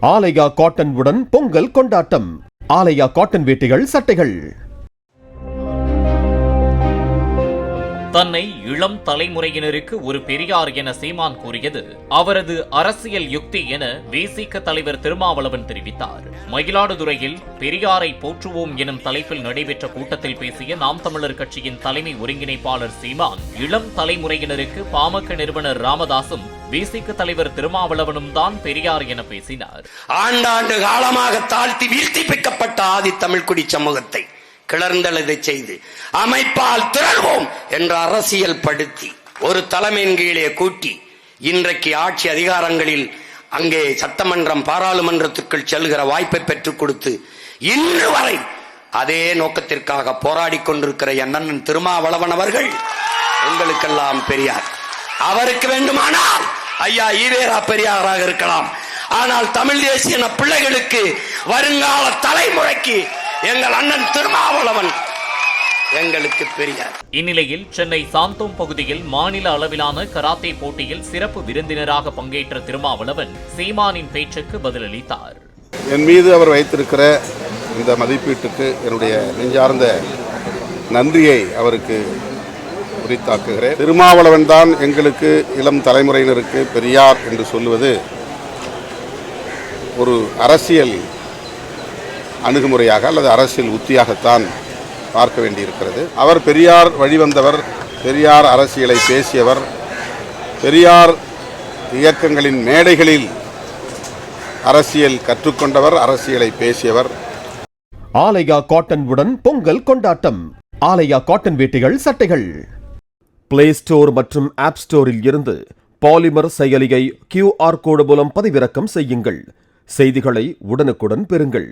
ஆலயா cotton உடன் பொங்கல் கொண்டாட்டம். ஆலயா cotton வேட்டிகள், சட்டைகள். தன்னை இளம் தலைமுறையினருக்கு ஒரு பெரியார் என சீமான் கூறியது அவரது அரசியல் யுக்தி என விசிக தலைவர் திருமாவளவன் தெரிவித்தார். மயிலாடுதுறையில் பெரியாரை போற்றுவோம் எனும் தலைப்பில் நடைபெற்ற கூட்டத்தில் பேசிய நாம் தமிழர் கட்சியின் தலைமை ஒருங்கிணைப்பாளர் சீமான், இளம் தலைமுறையினருக்கு பாமக நிறுவனர் ராமதாசும் விசிக தலைவர் திருமாவளவனும் தான் பெரியார் என பேசினார். ஆண்டாண்டு காலமாக தாழ்த்தி வீழ்த்தி பிக்கப்பட்ட ஆதி தமிழ்குடி சமூகத்தை கிளர்ந்தெழுதை செய்து அமைப்பால் திரள்வோம் என்ற அரசியல் படுத்தி ஒரு தலைமையின் கீழே கூட்டி இன்றைக்கு ஆட்சி அதிகாரங்களில் அங்கே சட்டமன்றம் பாராளுமன்றத்திற்குள் செல்கிற வாய்ப்பை பெற்றுக் கொடுத்து இன்று வரை அதே நோக்கத்திற்காக போராடி கொண்டிருக்கிற அண்ணன் திருமாவளவன் அவர்கள் உங்களுக்கெல்லாம் பெரியார். அவருக்கு வேண்டுமானால் ஐயா ஈவேரா பெரியாராக இருக்கலாம். ஆனால் தமிழ் தேசிய பிள்ளைகளுக்கு வருங்கால தலைமுறைக்கு எங்கள் அண்ணன் திருமாவளவன் எங்களுக்கு பெரியார். இந்நிலையில் சென்னை சாந்தோம் பகுதியில் மாநில அளவிலான கராத்தே போட்டியில் சிறப்பு விருந்தினராக பங்கேற்ற திருமாவளவன் சீமானின் பேச்சுக்கு பதிலளித்தார். என் மீது அவர் வைத்திருக்கிற இந்த மதிப்பீட்டுக்கு என்னுடைய நெஞ்சார்ந்த நன்றியை அவருக்கு உரித்தாக்குகிறேன். திருமாவளவன் தான் எங்களுக்கு இளம் தலைமுறையினருக்கு பெரியார் என்று சொல்லுவது ஒரு அரசியல் அணுகுமுறையாக அல்லது அரசியல் உத்தியாகத்தான் பார்க்க வேண்டியிருக்கிறது. அவர் பெரியார் வழிவந்தவர், பெரியார் அரசியலை பேசியவர், பெரியார் இயக்கங்களின் மேடைகளில் அரசியல் கற்றுக்கொண்டவர், அரசியலை பேசியவர். ஆலயா காட்டன் உடன் பொங்கல் கொண்டாட்டம். ஆலயா காட்டன் வேட்டிகள், சட்டைகள். பிளே ஸ்டோர் மற்றும் ஆப் ஸ்டோரில் இருந்து பாலிமர் செயலியை QR கோடு மூலம் பதிவிறக்கம் செய்யுங்கள். செய்திகளை உடனுக்குடன் பெறுங்கள்.